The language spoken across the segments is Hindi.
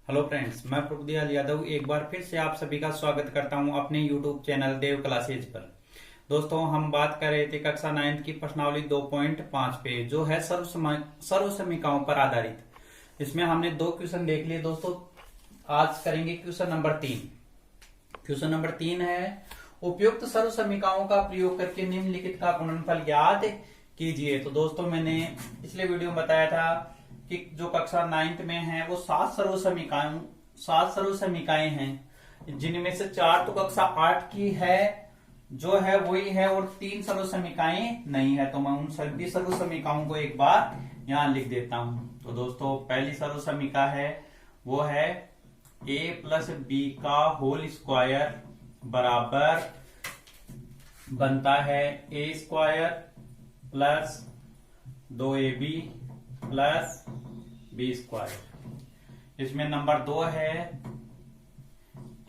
हेलो फ्रेंड्स, मैं प्रभुदयाल यादव एक बार फिर से आप सभी का स्वागत करता हूं अपने यूट्यूब चैनल देव क्लासेज पर। दोस्तों, हम बात कर रहे थे कक्षा 9 की प्रश्नावली 2.5 पे, जो है सर्व समीकरणों पर आधारित। इसमें हमने 2 क्वेश्चन देख लिए दोस्तों। आज करेंगे क्वेश्चन नंबर 3। क्वेश्चन नंबर 3 है, उपयुक्त सर्व समीकरणों का प्रयोग करके निम्नलिखित का गुणनफल ज्ञात कीजिए। तो दोस्तों, मैंने पिछले वीडियो में बताया था कि जो कक्षा 9th में है वो 7 सर्व समीकरण हैं, जिनमें से 4 तो कक्षा 8 की है जो है वही है, और 3 सर्व समीकरण नहीं है। तो मैं उन सभी सर्व समीकरणों को एक बार यहां लिख देता हूं। तो दोस्तों, पहली सर्व समीकरण है वो है a प्लस बी का होल स्क्वायर बराबर बनता है a square plus 2ab plus b square. इसमें नंबर 2 है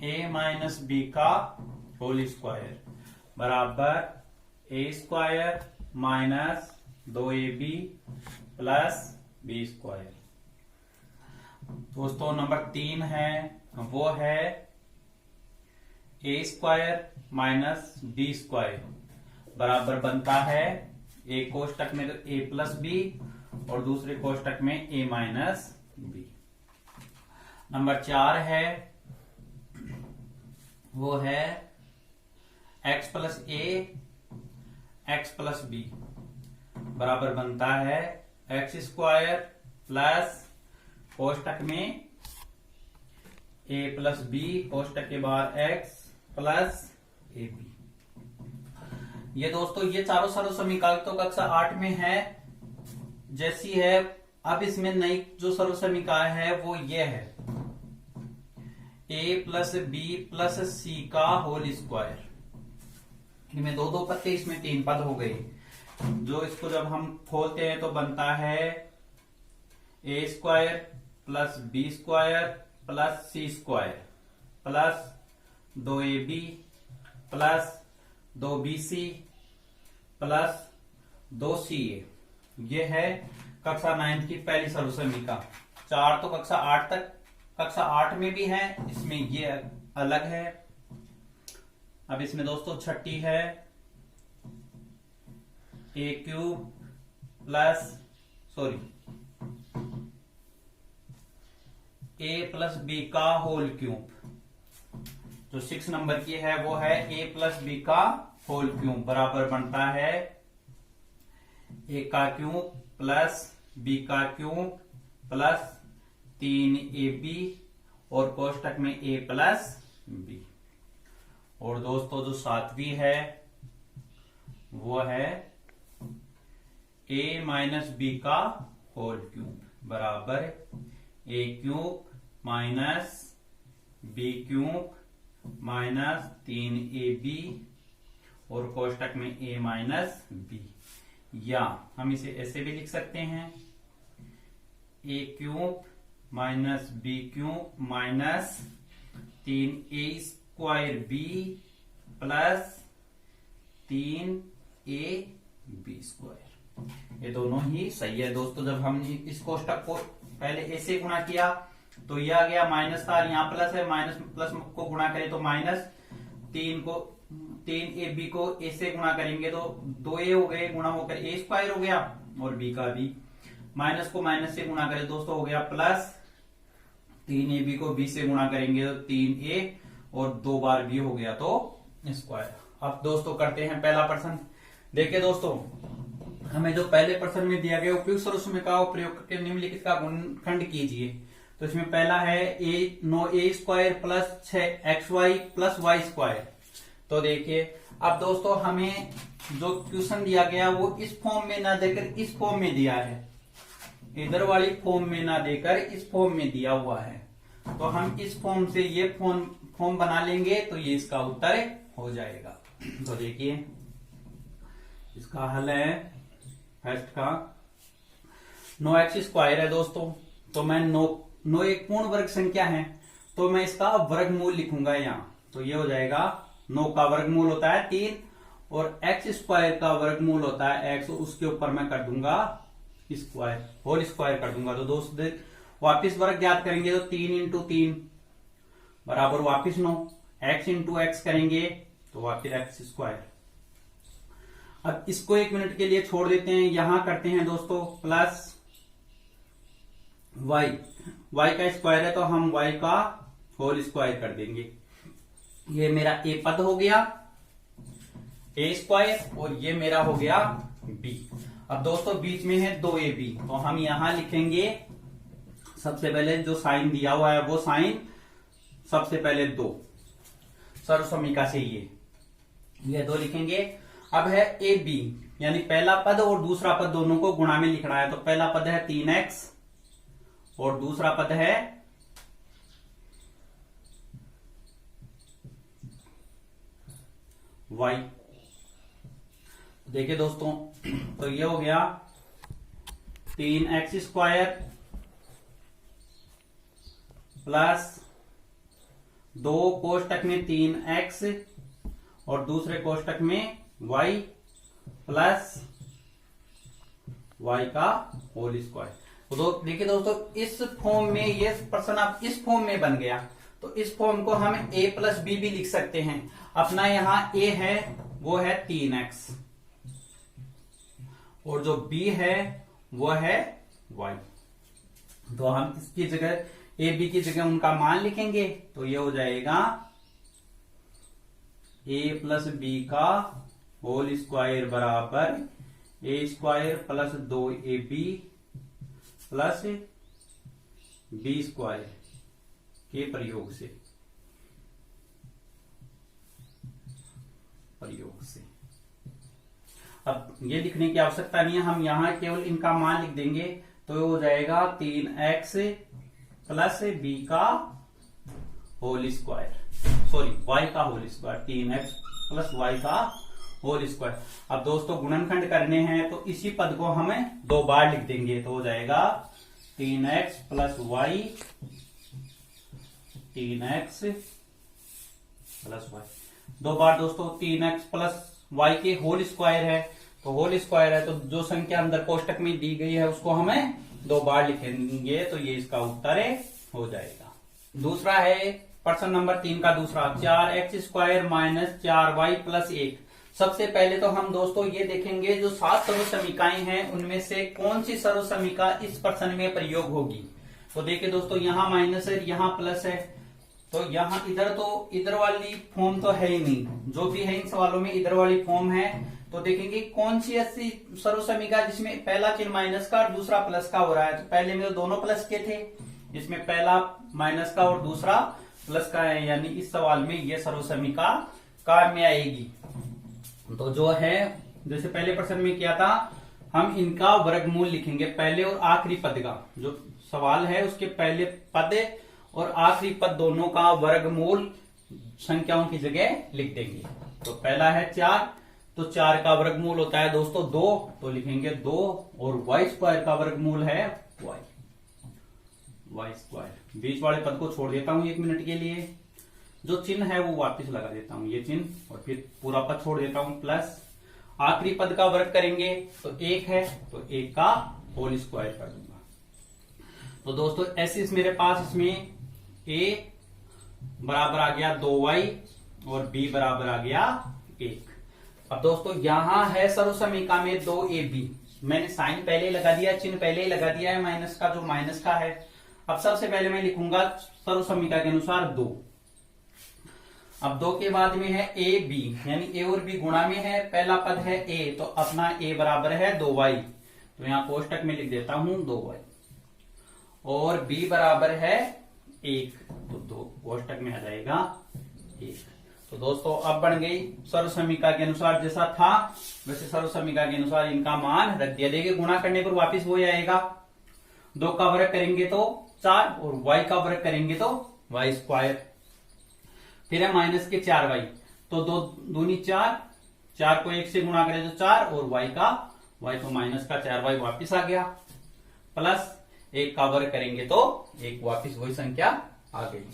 a माइनस बी का होल स्क्वायर बराबर a square minus 2ab plus b square. दोस्तों, नंबर 3 है वो है a square minus b square बराबर बनता है एक कोष्टक में तो a प्लस बी और दूसरे कोष्टक में a माइनस बी। नंबर 4 है वो है x plus a x plus b बराबर बनता है x स्क्वायर प्लस कोष्टक में a प्लस बी कोष्टक के बाहर x प्लस ए बी। ये दोस्तों, ये चारों सर्व समीकरण तो कक्षा 8 में है जैसी है। अब इसमें नई जो सर्व समीकरण है वो ये है a plus b plus c का होल स्क्वायर। इनमें 2 पत्ते, इसमें 3 पद हो गए। जो इसको जब हम खोलते हैं तो बनता है a square plus b square plus c square plus 2ab plus 2bc plus 2ca। ये है कक्षा 9 की पहली सर्व समीकरण। 4 तो कक्षा 8 में भी है, इसमें ये अलग है। अब इसमें दोस्तों छठी है a cube plus a plus b का होल क्यूब। जो 6 नंबर की है वो है a प्लस बी का होल क्यूब बराबर बनता है a का क्यूब प्लस b का क्यूब प्लस 3ab और कोष्टक में a प्लस b। और दोस्तों, जो 7वीं है वो है a माइनस बी का होल क्यूब बराबर a cube minus b cube minus 3ab और कोष्टक में a माइनस बी। या हम इसे ऐसे भी लिख सकते हैं a cube minus b cube minus 3a square b plus 3ab square. ये दोनों ही सही है दोस्तों। जब हमने इस कोष्टक को पहले a से गुणा किया तो यह आ गया माइनस था, यहाँ प्लस है, माइनस प्लस को गुणा करें तो माइनस 3ab को a से गुणा करेंगे तो 2a हो गए, गुणा होकर a स्क्वायर हो गया, और b का भी माइनस को माइनस से गुणा करें दोस्तों हो गया प्लस 3ab को b से गुणा करेंगे तो 3a और 2 बार b हो गया तो स्क्वायर। अब दोस्तों करते हैं पहला प्रश्न। देखिए दोस्तों, हमें जो पहले प्रश्न में दिया गया उपयुक्त सर्व समीकरण का प्रयोग करके निम्नलिखित का गुणनखंड कीजिए। तो इसमें पहला है a square plus 6xy plus y square. तो देखिए, अब दोस्तों हमें जो क्वेश्चन दिया गया वो इस फॉर्म में ना देकर इस फॉर्म में दिया है, इधर वाली फॉर्म में ना देकर इस फॉर्म में दिया हुआ है। तो हम इस फॉर्म से ये फॉर्म बना लेंगे तो ये इसका उत्तर हो जाएगा। तो देखिए, इसका हल है फर्स्ट का 9x स्क्वायर है दोस्तों। तो मैं 9 एक पूर्ण वर्ग संख्या है तो मैं इसका वर्गमूल लिखूंगा यहाँ। तो ये हो जाएगा 9 का वर्गमूल होता है 3 और x स्क्वायर का वर्गमूल होता है x, उसके ऊपर मैं कर दूंगा स्क्वायर, होल स्क्वायर कर दूंगा। तो दोस्तों वापिस वर्ग ज्ञात करेंगे तो 3 इंटू 3 बराबर वापिस 9, x इंटू एक्स करेंगे तो वापिस एक्स स्क्वायर। अब इसको 1 मिनट के लिए छोड़ देते हैं, यहां करते हैं दोस्तों प्लस y का स्क्वायर है तो हम y का होल स्क्वायर कर देंगे। ये मेरा a पद हो गया a स्क्वायर और ये मेरा हो गया b। अब दोस्तों बीच में है 2ab तो हम यहां लिखेंगे सबसे पहले जो साइन दिया हुआ है वो साइन सबसे पहले 2 सर्वसमीका से ये 2 लिखेंगे। अब है ab यानी पहला पद और दूसरा पद दोनों को गुणा में लिखना है तो पहला पद है 3x और दूसरा पद है y। देखिए दोस्तों तो ये हो गया 3x स्क्वायर प्लस 2 कोष्टक में 3x और दूसरे कोष्टक में y प्लस y का होल स्क्वायर। तो देखिए दोस्तों इस फॉर्म में ये प्रश्न अब इस फॉर्म में बन गया तो इस फॉर्म को हम a प्लस बी भी लिख सकते हैं। अपना यहां a है वो है 3x और जो b है वो है y। तो हम इसकी जगह a b की जगह उनका मान लिखेंगे तो ये हो जाएगा a प्लस बी का होल स्क्वायर बराबर a square plus 2ab plus b square के प्रयोग से अब ये लिखने की आवश्यकता नहीं है, हम यहां केवल इनका मान लिख देंगे तो हो जाएगा 3x प्लस बी का होल स्क्वायर, सॉरी y का whole square, 3x plus y का होल स्क्वायर। अब दोस्तों गुणनखंड करने हैं तो इसी पद को हमें 2 बार लिख देंगे तो हो जाएगा 3x plus y, 3x plus y। 2 बार दोस्तों 3x प्लस y के होल स्क्वायर है तो होल स्क्वायर है तो जो संख्या अंदर कोष्टक में दी गई है उसको हमें 2 बार लिखेंगे तो ये इसका उत्तर हो जाएगा। दूसरा है प्रश्न नंबर 3 का दूसरा 4x square minus 4y plus 1। सबसे पहले तो हम दोस्तों ये देखेंगे जो 7 सर्वसमीकाएं हैं उनमें से कौन सी सर्वसमीका इस प्रश्न में प्रयोग होगी। तो देखिए दोस्तों यहाँ माइनस है यहाँ प्लस है तो यहाँ इधर वाली फॉर्म तो है ही नहीं, जो भी है इन सवालों में इधर वाली फॉर्म है। तो देखेंगे कौन सी ऐसी सर्वसमीका जिसमें पहला चिन्ह माइनस का और दूसरा प्लस का हो रहा है। तो पहले में तो दोनों प्लस के थे, इसमें पहला माइनस का और दूसरा प्लस का है, यानी इस सवाल में ये सर्वसमीका काम में आएगी। तो जो है जैसे पहले प्रश्न में किया था हम इनका वर्गमूल लिखेंगे, पहले और आखिरी पद का जो सवाल है उसके पहले पद और आखिरी पद दोनों का वर्गमूल संख्याओं की जगह लिख देंगे। तो पहला है 4 तो 4 का वर्गमूल होता है दोस्तों 2 तो लिखेंगे 2 और y स्क्वायर का वर्गमूल है y स्क्वायर। बीच वाले पद को छोड़ देता हूं 1 मिनट के लिए, जो चिन्ह है वो वापस लगा देता हूं ये चिन्ह और फिर पूरा पद छोड़ देता हूं प्लस आखिरी पद का वर्ग करेंगे तो 1 है तो 1 का होल स्क्वायर कर दूंगा। तो दोस्तों ऐसे मेरे पास इसमें a बराबर आ गया 2y और b बराबर आ गया 1। अब दोस्तों यहां है सर्वसमीका में 2ab, मैंने साइन पहले ही लगा दिया, चिन्ह पहले ही लगा दिया है माइनस का जो माइनस का है। अब सबसे पहले मैं लिखूंगा सर्वसमीका के अनुसार 2। अब 2 के बाद में है a b यानी a और b गुणा में है, पहला पद है a तो अपना a बराबर है 2y तो यहां कोष्टक में लिख देता हूं 2y और b बराबर है 1 तो 2 कोष्टक में आ जाएगा 1। तो दोस्तों अब बन गई सर्वसमीका के अनुसार जैसा था वैसे सर्वसमीका के अनुसार इनका मान रख दिया। देखिए गुणा करने पर वापिस वो आएगा, 2 का वर्ग करेंगे तो 4 और y का वर्ग करेंगे तो y स्क्वायर। फिर है माइनस के 4y तो 2 दूनी 4, 4 को 1 से गुणा करें तो 4 और y तो माइनस का 4y वापिस आ गया प्लस 1 का वर्ग करेंगे तो 1 वापिस वही संख्या आ गई।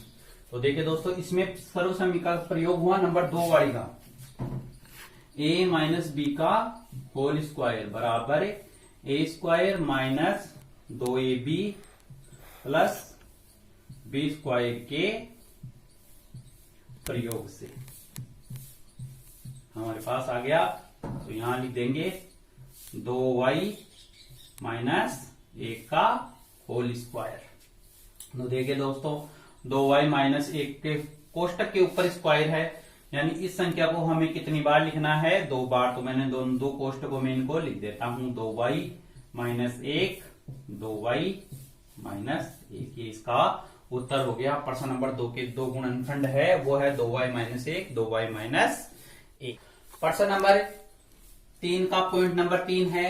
तो देखिए दोस्तों इसमें सर्वसमीका का प्रयोग हुआ नंबर 2 वाली का a माइनस बी का होल स्क्वायर बराबर a square minus 2ab plus b square के प्रयोग से हमारे पास आ गया। तो यहां लिख देंगे 2y माइनस 1 का होल स्क्वायर। तो देखिए दोस्तों 2y माइनस 1 के कोष्टक के ऊपर स्क्वायर है, यानी इस संख्या को हमें कितनी बार लिखना है, 2 बार। तो मैंने दो कोष्टकों में इनको लिख देता हूं, 2y माइनस 1, 2y माइनस 1। ये इसका उत्तर हो गया। प्रश्न नंबर 2 के 2 गुणनखंड है, वो है 2y माइनस 1, 2y माइनस 1। प्रश्न नंबर 3 का पॉइंट नंबर 3 है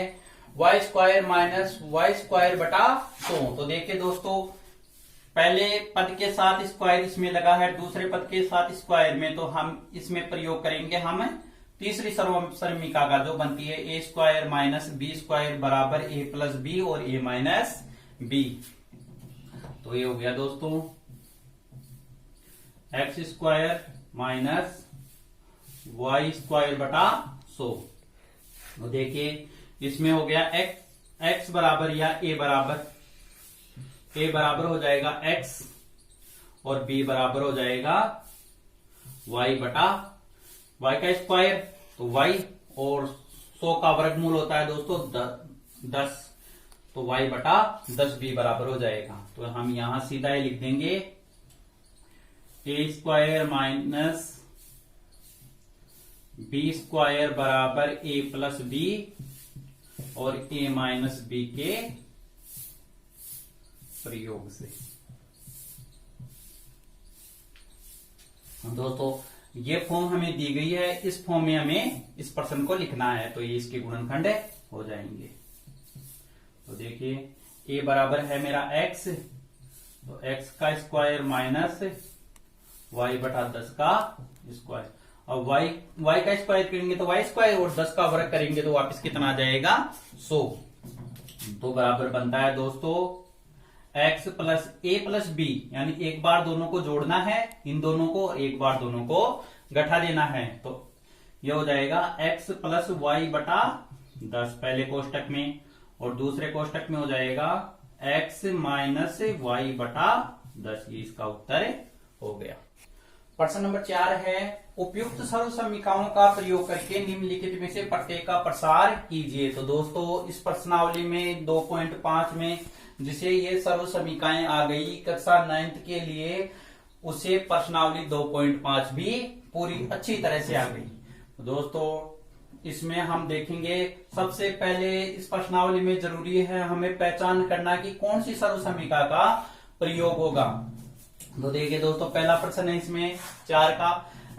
y square minus y square बटा 100। तो देखिए दोस्तों पहले पद के साथ स्क्वायर इसमें लगा है, दूसरे पद के साथ स्क्वायर में, तो हम इसमें प्रयोग करेंगे हम तीसरी सर्वसमीका का, जो बनती है a square minus b square बराबर a प्लस बी और a माइनस बी। तो ये हो गया दोस्तों x square minus y square बटा 100। तो देखिए इसमें हो गया x बराबर या a बराबर हो जाएगा x और b बराबर हो जाएगा y बटा y का स्क्वायर, तो y और 100 का वर्गमूल होता है दोस्तों 10, तो y बटा 10b बराबर हो जाएगा। तो हम यहां सीधा ही लिख देंगे a square minus b square बराबर a प्लस बी और a माइनस बी के प्रयोग से। दोस्तों ये फॉर्म हमें दी गई है, इस फॉर्म में हमें इस प्रश्न को लिखना है, तो ये इसके गुणनखंड हो जाएंगे। तो देखिए a बराबर है मेरा x, तो x का स्क्वायर माइनस y बटा 10 का स्क्वायर, और y का स्क्वायर करेंगे तो y स्क्वायर और 10 का वर्ग करेंगे तो वापस कितना आ जाएगा 100। तो बराबर बनता है दोस्तों x plus a plus b, यानी एक बार दोनों को जोड़ना है इन दोनों को, और एक बार दोनों को घटा देना है। तो यह हो जाएगा x प्लस वाई बटा 10 पहले कोष्टक में, और दूसरे कोष्टक में हो जाएगा x माइनस वाई बटा 10। ये इसका उत्तर हो गया। प्रश्न नंबर 4 है उपयुक्त सर्वसमीकाओं का प्रयोग करके निम्नलिखित में से प्रत्येक का प्रसार कीजिए। तो दोस्तों इस प्रश्नावली में 2.5 में जिसे ये सर्वसमीकाएं आ गई कक्षा 9th के लिए, उसे प्रश्नावली 2.5 भी पूरी अच्छी तरह से आ गई। दोस्तों इसमें हम देखेंगे सबसे पहले इस प्रश्नावली में जरूरी है हमें पहचान करना कि कौन सी सर्वसमीका का प्रयोग होगा। तो देखिए दोस्तों पहला प्रश्न है इसमें 4 का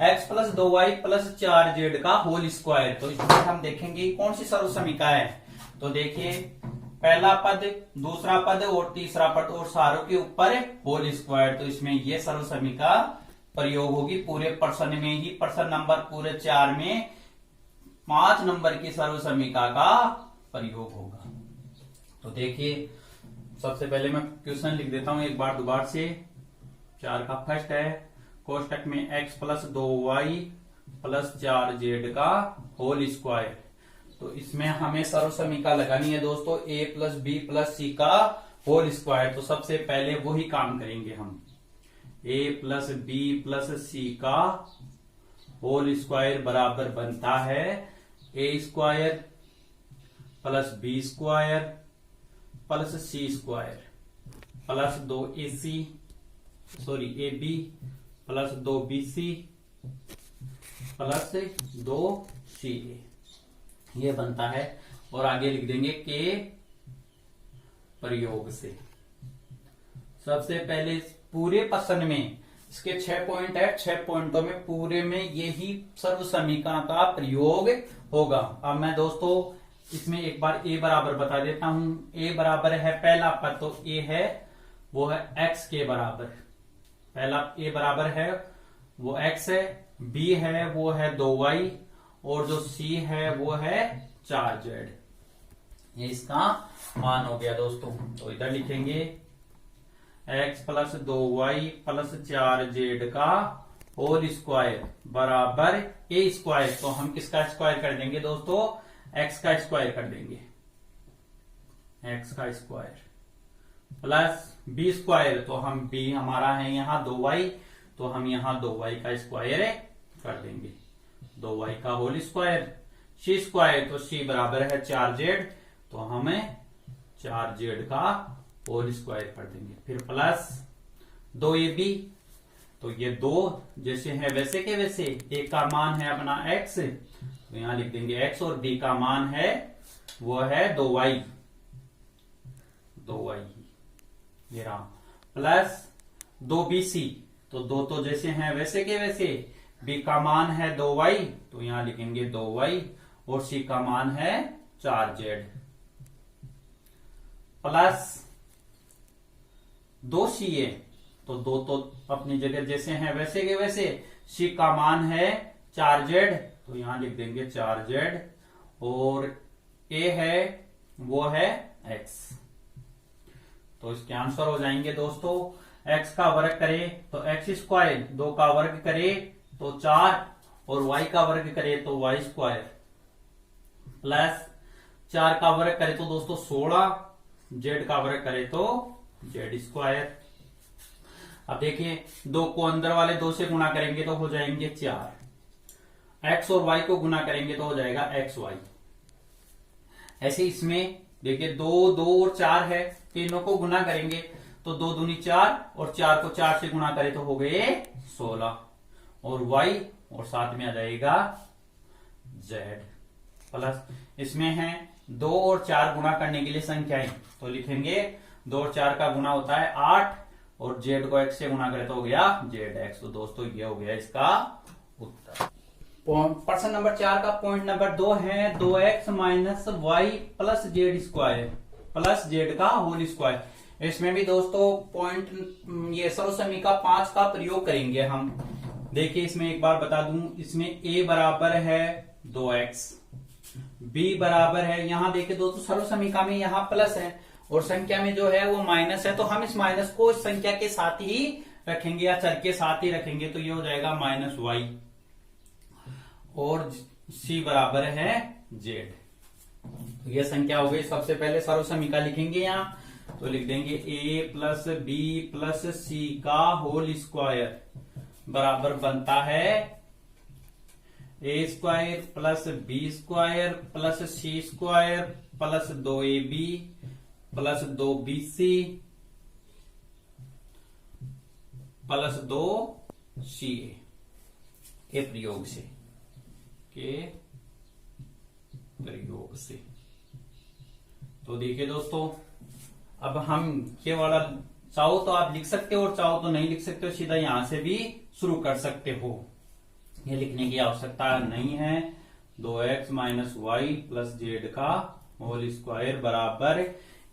x plus 2y plus 4z का होल स्क्वायर। तो इसमें हम देखेंगे कौन सी सर्वसमीका है। तो देखिए पहला पद, दूसरा पद और तीसरा पद और सारों के ऊपर होल स्क्वायर, तो इसमें ये सर्वसमीका प्रयोग होगी पूरे प्रश्न में ही। प्रश्न नंबर पूरे 4 में 5 नंबर की सर्वसमीका का प्रयोग होगा। तो देखिए सबसे पहले मैं क्वेश्चन लिख देता हूं एक बार दोबारा से। 4 का फर्स्ट है कोष्टक में x plus 2y plus 4z का होल स्क्वायर। तो इसमें हमें सर्वसमीका लगानी है दोस्तों a plus b plus c का होल स्क्वायर। तो सबसे पहले वही काम करेंगे हम, a plus b plus c का होल स्क्वायर बराबर बनता है a square plus b square plus c square plus 2ac ab plus 2bc plus 2ca, ये बनता है। और आगे लिख देंगे के प्रयोग से। सबसे पहले पूरे प्रश्न में इसके 6 पॉइंट है, 6 पॉइंटों में पूरे में यही सर्वसमीकरण का प्रयोग होगा। अब मैं दोस्तों इसमें एक बार a बराबर बता देता हूं। a बराबर है पहला पद, तो a है वो है x के बराबर। पहला a बराबर है वो x है, b है वो है 2y और जो c है वो है 4z। ये इसका मान हो गया दोस्तों। तो इधर लिखेंगे x plus 2y plus 4z का होल स्क्वायर बराबर a स्क्वायर। तो हम किसका स्क्वायर कर देंगे दोस्तों, x का स्क्वायर कर देंगे, x का स्क्वायर प्लस बी स्क्वायर, तो हम बी हमारा है यहाँ 2y, तो हम यहाँ 2y का स्क्वायर कर देंगे, 2y का होल स्क्वायर। सी स्क्वायर, तो सी बराबर है 4z, तो हमें 4z का होल स्क्वायर कर देंगे। फिर प्लस 2ab, तो ये 2 जैसे है वैसे के वैसे, एक का मान है अपना x, तो यहां लिख देंगे x, और b का मान है वो है 2y, ये रहा। प्लस 2bc, तो 2 तो जैसे हैं वैसे के वैसे, b का मान है 2y, तो यहां लिखेंगे 2y, और c का मान है 4z। प्लस 2ca, तो 2 तो अपनी जगह जैसे हैं वैसे के वैसे, c का मान है 4z, तो यहां लिख देंगे 4z, और a है वो है x, तो इसके आंसर हो जाएंगे दोस्तों, x का वर्ग करें तो x स्क्वायर, 2 का वर्ग करें तो 4, और y का वर्ग करें तो y स्क्वायर, प्लस 4 का वर्ग करें तो दोस्तों 16, z का वर्ग करें तो z स्क्वायर। अब देखिए 2 को अंदर वाले 2 से गुणा करेंगे तो हो जाएंगे 4, x और y को गुणा करेंगे तो हो जाएगा xy। ऐसे इसमें देखिए 2, 2 और 4 है, तीनों को गुणा करेंगे तो 2 दूनी 4, और 4 को 4 से गुणा करें तो हो गए 16, और y, और साथ में आ जाएगा z। प्लस इसमें है 2 और 4 गुणा करने के लिए संख्याएं, तो लिखेंगे 2 और 4 का गुणा होता है 8, और z को x से गुणा करें तो हो गया zx। तो दोस्तों ये हो गया इसका उत्तर। प्रश्न नंबर 4 का पॉइंट नंबर 2 है 2x minus y plus z square plus z का होल स्क्वायर। इसमें भी दोस्तों पॉइंट ये सर्वसमीका 5 का प्रयोग करेंगे हम। देखिए इसमें एक बार बता दूं, इसमें a बराबर है 2x, b बराबर है, यहां देखिए दोस्तों सर्वसमीका में यहां प्लस है और संख्या में जो है वो माइनस है, तो हम इस माइनस को इस संख्या के साथ ही रखेंगे या चर के साथ ही रखेंगे, तो ये हो जाएगा माइनस वाई, और c बराबर है z। तो यह संख्या हो गई। सबसे पहले सर्वसमीका लिखेंगे यहां, तो लिख देंगे a plus b plus c का होल स्क्वायर बराबर बनता है a square plus b square plus c square plus 2ab plus 2bc plus 2ca के प्रयोग से। तो देखिए दोस्तों, अब हम ये वाला चाहो तो आप लिख सकते हो और चाहो तो नहीं लिख सकते हो, सीधा यहां से भी शुरू कर सकते हो, ये लिखने की आवश्यकता नहीं है। 2x minus y plus z का होल स्क्वायर बराबर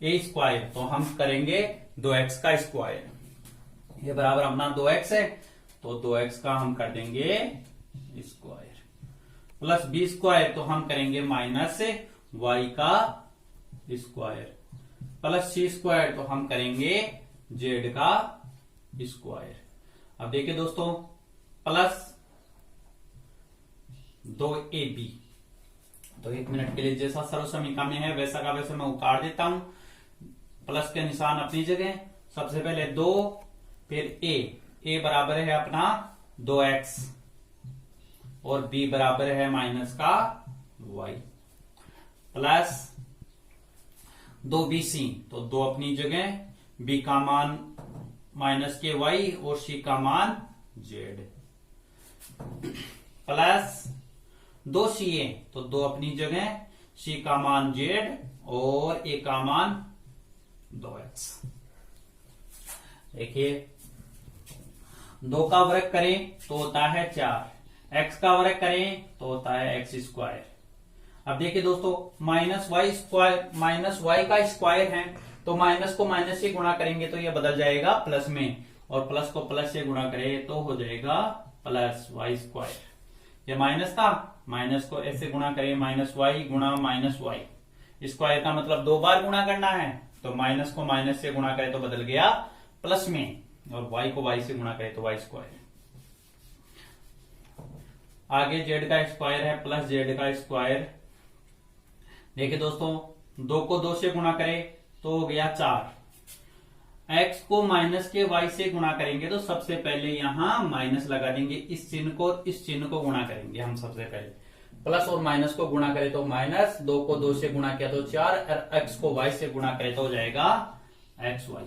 a स्क्वायर, तो हम करेंगे 2x का स्क्वायर, ये बराबर अपना 2x है, तो 2x का हम कर देंगे स्क्वायर, प्लस बी स्क्वायर, तो हम करेंगे माइनस वाई का स्क्वायर, प्लस सी स्क्वायर, तो हम करेंगे जेड का स्क्वायर। अब देखिए दोस्तों, प्लस 2ab, तो 1 मिनट के लिए जैसा सर्वसमीका में है वैसा का वैसा मैं उतार देता हूं, प्लस के निशान अपनी जगह। सबसे पहले 2, फिर a बराबर है अपना 2x और b बराबर है माइनस का y, प्लस 2bc, तो 2 अपनी जगह, b का मान माइनस के y और c का मान z, प्लस 2ca, तो 2 अपनी जगह, c का मान z और a का मान 2x। देखिए 2 का वर्ग करें तो होता है 4, x का वर्ग करें तो होता है x स्क्वायर। अब देखिए दोस्तों, minus y square minus y का स्क्वायर है, तो माइनस को माइनस से गुणा करेंगे तो ये बदल जाएगा प्लस में, और प्लस को प्लस से गुणा करें तो हो जाएगा प्लस वाई स्क्वायर। ये माइनस था, माइनस को ऐसे गुणा करें, माइनस वाई गुणा माइनस वाई, स्क्वायर का मतलब 2 बार गुणा करना है, तो माइनस को माइनस से गुणा करें तो बदल गया प्लस में, और y को y से गुणा करें तो y स्क्वायर। आगे z का स्क्वायर है प्लस z का स्क्वायर। देखिए दोस्तों, 2 को 2 से गुणा करें तो हो गया 4, x को माइनस के y से गुणा करेंगे तो सबसे पहले यहां माइनस लगा देंगे, इस चिन्ह को इस चिन्ह को गुणा करेंगे हम सबसे पहले। प्लस और माइनस को गुणा करें तो माइनस, 2 को 2 से गुणा किया तो 4, और x को y से गुणा करें तो हो जाएगा xy।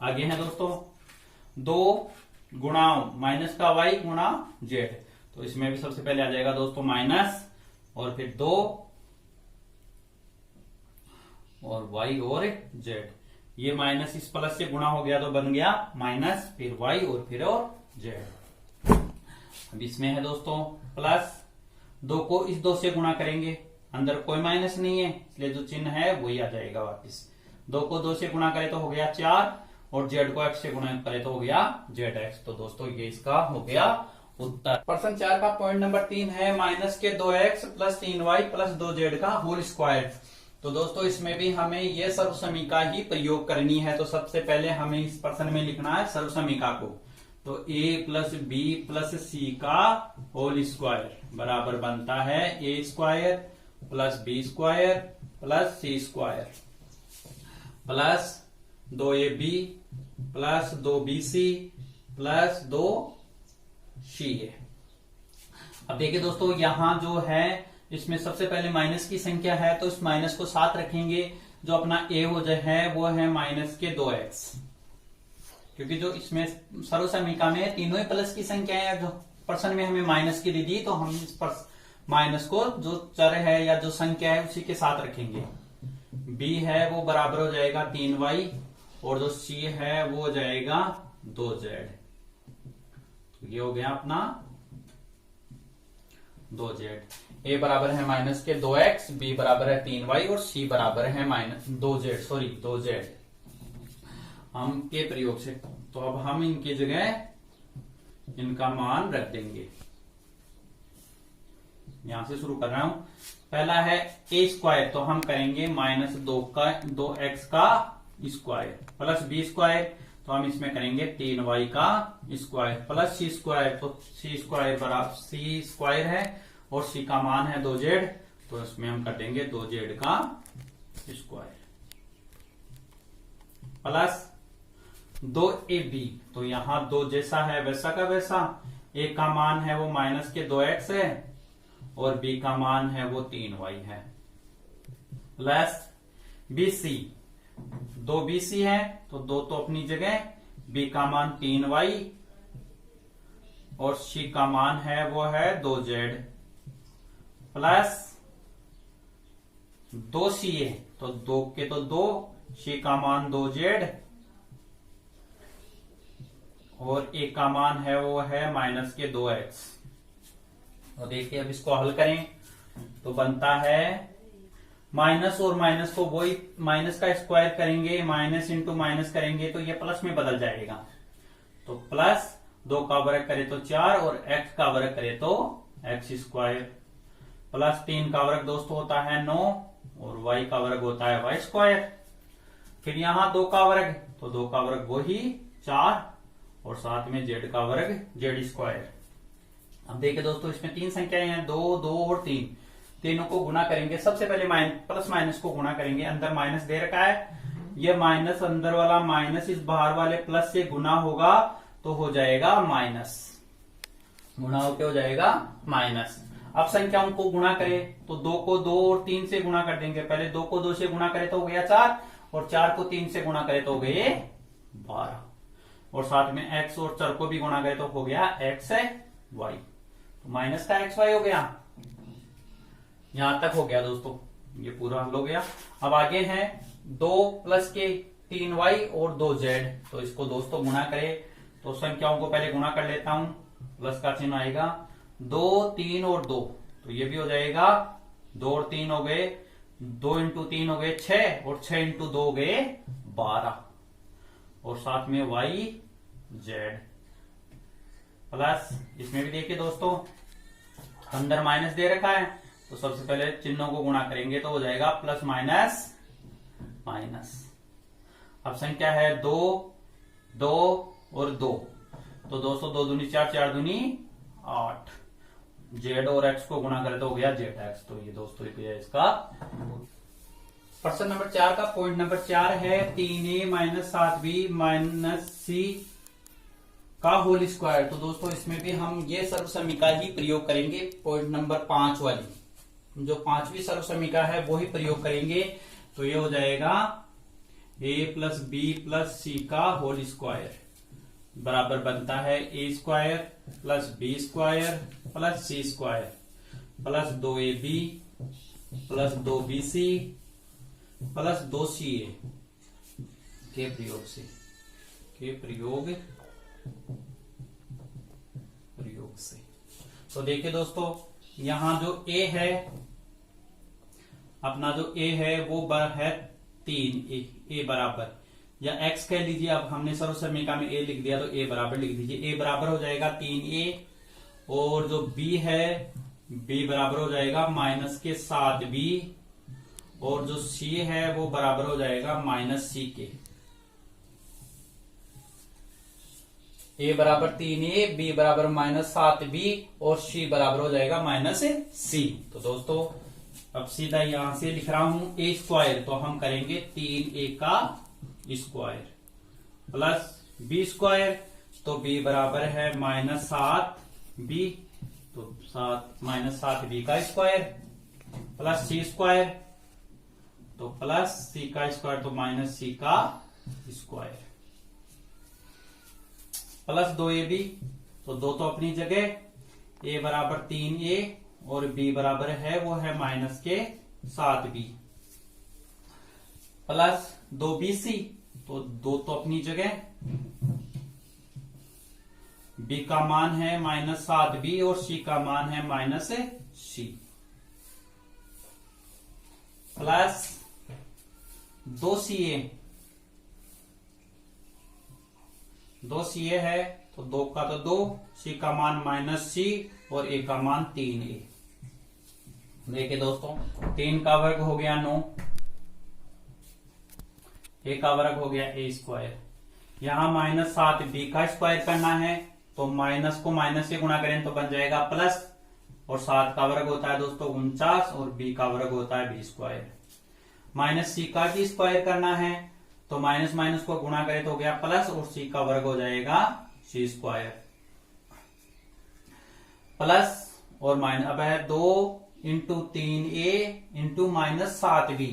आगे है दोस्तों 2 गुणा माइनस का y गुणा z, तो इसमें भी सबसे पहले आ जाएगा दोस्तों माइनस और फिर 2 और y और z। ये माइनस इस प्लस से गुणा हो गया तो बन गया माइनस, फिर y और फिर z। अब इसमें है दोस्तों प्लस, 2 को इस 2 से गुणा करेंगे, अंदर कोई माइनस नहीं है इसलिए जो चिन्ह है वही आ जाएगा वापस। 2 को 2 से गुणा करें तो हो गया 4 और z को x से गुणा करें तो हो गया zx। तो दोस्तों ये इसका हो गया उत्तर। प्रश्न 4 का पॉइंट नंबर 3 है माइनस के 2x plus 3y plus 2z का होल स्क्वायर। तो दोस्तों इसमें भी हमें ये सर्वसमीका ही प्रयोग करनी है। तो सबसे पहले हमें इस प्रश्न में लिखना है सर्वसमीका को। तो a plus b plus c का होल स्क्वायर बराबर बनता है a square plus b square plus c square plus 2ab plus 2bc plus 2ca। अब देखिए दोस्तों यहां जो है इसमें सबसे पहले माइनस की संख्या है तो इस माइनस को साथ रखेंगे। जो अपना a हो है वो है माइनस के 2x, क्योंकि जो इसमें सर्वसमीका में तीनों ही प्लस की संख्या है। जो प्रश्न में हमें माइनस की दी तो हम इस माइनस को जो चर है या जो संख्या है उसी के साथ रखेंगे। b है वो बराबर हो जाएगा 3y और जो c है वो हो जाएगा 2z। तो ये हो गया अपना 2z। a बराबर है माइनस के 2x, b बराबर है 3y और c बराबर है माइनस 2z हम के प्रयोग से। तो अब हम इनकी जगह इनका मान रख देंगे। यहां से शुरू कर रहा हूं। पहला है a स्क्वायर, तो हम करेंगे माइनस 2x का स्क्वायर प्लस b स्क्वायर, तो हम इसमें करेंगे 3y का स्क्वायर प्लस c स्क्वायर, तो c स्क्वायर बराबर c स्क्वायर है और c का मान है 2z, तो इसमें हम कटेंगे 2z का स्क्वायर प्लस 2ab। तो यहां 2 जैसा है वैसा का वैसा, a का मान है वो माइनस के 2x है और b का मान है वो 3y है प्लस bc। 2bc है तो 2 तो अपनी जगह, b का मान 3y और c का मान है वो है 2z प्लस 2ca। तो 2 के तो 2, c का मान 2z और a का मान है वो है माइनस के 2x। तो देखिए अब इसको हल करें तो बनता है माइनस और माइनस को वही माइनस का स्क्वायर करेंगे, माइनस इंटू माइनस करेंगे तो ये प्लस में बदल जाएगा। तो प्लस 2 का वर्ग करे तो 4 और x का वर्ग करे तो x स्क्वायर प्लस 3 का वर्ग दोस्तों होता है 9 और y का वर्ग होता है y स्क्वायर। फिर यहां 2 का वर्ग, तो 2 का वर्ग वही 4 और साथ में z का वर्ग z स्क्वायर। अब देखिए दोस्तों इसमें 3 संख्याएं हैं, 2, 2 और 3, तीनों को गुना करेंगे। सबसे पहले प्लस माइनस को गुना करेंगे। अंदर माइनस दे रखा है, ये माइनस अंदर वाला माइनस इस बाहर वाले प्लस से गुना होगा तो हो जाएगा माइनस, गुना होके हो जाएगा माइनस। अब संख्याओं को गुणा करें तो 2 को 2 और 3 से गुणा कर देंगे। पहले 2 को 2 से गुणा करें तो हो गया 4 और 4 को 3 से गुणा करें तो हो गए 12 और साथ में x और चर को भी गुणा करें तो हो गया x है y, तो माइनस का xy हो गया। यहां तक हो गया दोस्तों, ये पूरा हल हो गया। अब आगे है 2 प्लस के 3y और 2z, तो इसको दोस्तों गुणा करें तो संख्याओं को पहले गुणा कर लेता हूं। प्लस का चिन्ह आएगा 2, 3 और 2, तो ये भी हो जाएगा 2 और 3 हो गए, 2 इंटू 3 हो गए 6 और 6 इंटू 2 हो गए 12 और साथ में y z प्लस इसमें भी देखिए दोस्तों अंदर माइनस दे रखा है तो सबसे पहले चिन्हों को गुणा करेंगे तो हो जाएगा प्लस माइनस माइनस। अब संख्या है 2, 2 और 2, तो दोस्तों 2 दूनी 4, 4 दूनी 8, z और x को गुणा करें तो हो गया zx। तो ये दोस्तों इसका प्रश्न नंबर 4 का पॉइंट नंबर 4 है 3a माइनस 7b माइनस सी का होल स्क्वायर। तो दोस्तों इसमें भी हम ये सर्व समीका ही प्रयोग करेंगे, पॉइंट नंबर 5 वाली जो 5वीं सर्व समीका है वो ही प्रयोग करेंगे। तो ये हो जाएगा a plus b plus c का होल स्क्वायर बराबर बनता है a square plus b square plus c square plus 2ab plus 2bc plus 2ca के प्रयोग से। तो देखिए दोस्तों यहां जो a है, अपना जो a है वो है 3a बराबर, या x कह लीजिए, अब हमने सर्व समीका में a लिख दिया तो a बराबर लिख दीजिए। a बराबर हो जाएगा 3a और जो b है b बराबर हो जाएगा माइनस के 7b और जो c है वो बराबर हो जाएगा माइनस c के। a बराबर 3a, b बराबर माइनस 7b और c बराबर हो जाएगा माइनस c। तो दोस्तों अब सीधा यहां से लिख रहा हूं a स्क्वायर, तो हम करेंगे 3a का स्क्वायर प्लस b स्क्वायर, तो b बराबर है माइनस 7b, तो माइनस 7b का स्क्वायर प्लस c स्क्वायर, तो प्लस c का स्क्वायर तो माइनस c का स्क्वायर प्लस 2ab, तो दो तो अपनी जगह, a बराबर 3a और b बराबर है वो है माइनस के 7b प्लस 2bc, तो दो तो अपनी जगह, b का मान है माइनस 7b और c का मान है minus c plus 2ca, 2ca है तो 2 का तो 2, c का मान माइनस c और a का मान 3a। देखिए दोस्तों 3 का वर्ग हो गया 9, a का वर्ग हो गया a स्क्वायर, यहां माइनस 7b का स्क्वायर करना है तो माइनस को माइनस से गुणा करें तो बन जाएगा प्लस, और 7 का वर्ग होता है दोस्तों 49 और b का वर्ग होता है b स्क्वायर। माइनस c का भी स्क्वायर करना है तो माइनस माइनस को गुणा करें तो हो गया प्लस और c का वर्ग हो जाएगा c स्क्वायर प्लस और माइनस, अब है 2 into 3a into minus 7b।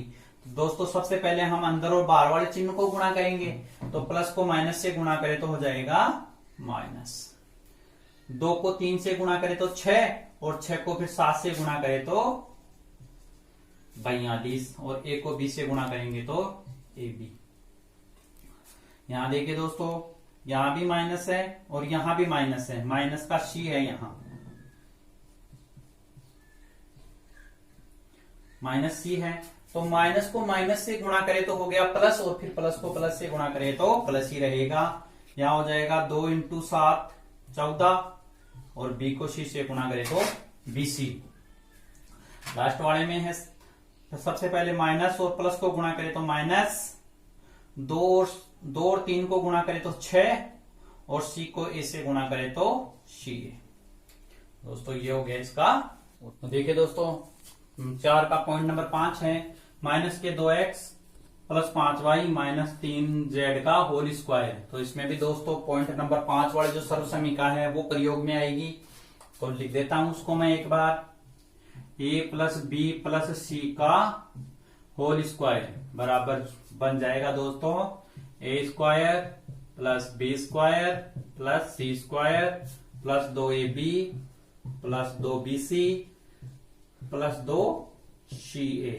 दोस्तों सबसे पहले हम अंदर और बाहर वाले चिन्ह को गुणा करेंगे, तो प्लस को माइनस से गुणा करें तो हो जाएगा माइनस, 2 को 3 से गुणा करें तो 6 और 6 को फिर 7 से गुणा करें तो 42 और a को b से गुणा करेंगे तो ab। यहां देखिए दोस्तों यहां भी माइनस है और यहां भी माइनस है, माइनस का c है, यहां माइनस c है, तो माइनस को माइनस से गुणा करें तो हो गया प्लस और फिर प्लस को प्लस से गुणा करें तो प्लस ही रहेगा। यहां हो जाएगा 2 इंटू 7 14 और b को c से गुणा करें तो bc। लास्ट वाले में है तो सबसे पहले माइनस और प्लस को गुणा करें तो माइनस, 2 और 3 को गुणा करें तो 6 और c को a से गुणा करें तो c। दोस्तों ये हो गया इसका। तो देखिए दोस्तों 4 का पॉइंट नंबर 5 है माइनस के 2x plus 5y minus 3z का होल स्क्वायर। तो इसमें भी दोस्तों पॉइंट नंबर 5 वाली जो सर्व समीका है वो प्रयोग में आएगी, तो लिख देता हूं उसको मैं एक बार, a plus b plus c का होल स्क्वायर बराबर बन जाएगा दोस्तों a square plus b square plus c square plus 2ab plus 2bc plus 2ca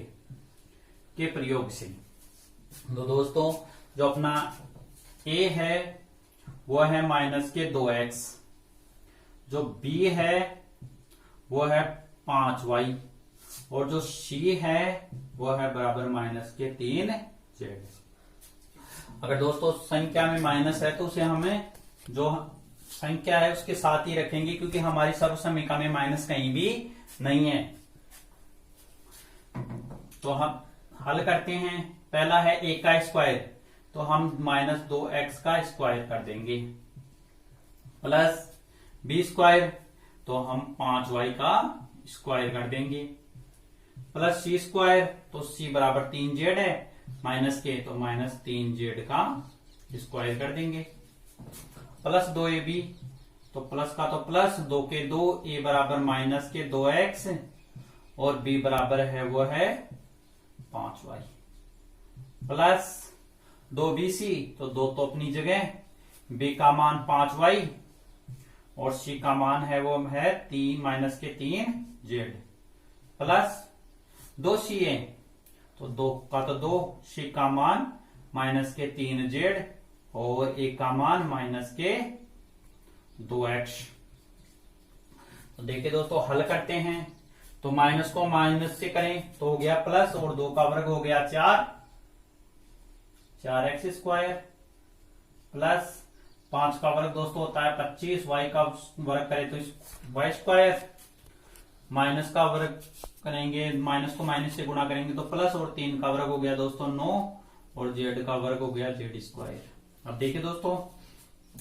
के प्रयोग से। तो दोस्तों जो अपना a है वो है माइनस के 2x, जो b है वो है 5y और जो c है वो है बराबर माइनस के 3z। अगर दोस्तों संख्या में माइनस है तो उसे हमें जो संख्या है उसके साथ ही रखेंगे, क्योंकि हमारी सर्व समीका में माइनस कहीं भी नहीं है। तो हम हल करते हैं, पहला है a का स्क्वायर, तो हम माइनस 2x का स्क्वायर कर देंगे प्लस b स्क्वायर, तो हम 5y का स्क्वायर कर देंगे प्लस सी स्क्वायर, तो सी बराबर 3z है, माइनस के तो माइनस 3z का स्क्वायर कर देंगे, प्लस 2ab, तो प्लस का तो प्लस, 2 के 2, a बराबर माइनस के 2x और b बराबर है वो है 5y, प्लस 2bc, तो 2 तो अपनी जगह, b का मान 5y और c का मान है वो है 3 माइनस के 3z, प्लस 2ca, तो 2 का तो 2, c का मान माइनस के 3z और a का मान माइनस के 2x। तो देखिए दोस्तों हल करते हैं, तो माइनस को माइनस से करें तो हो गया प्लस और 2 का वर्ग हो गया 4x स्क्वायर, प्लस 5 का वर्ग दोस्तों होता है 25, y का वर्ग करें तो y स्क्वायर, माइनस का वर्ग करेंगे, माइनस को माइनस से गुणा करेंगे तो प्लस और 3 का वर्ग हो गया दोस्तों 9 और z का वर्ग हो गया z स्क्वायर। अब देखिए दोस्तों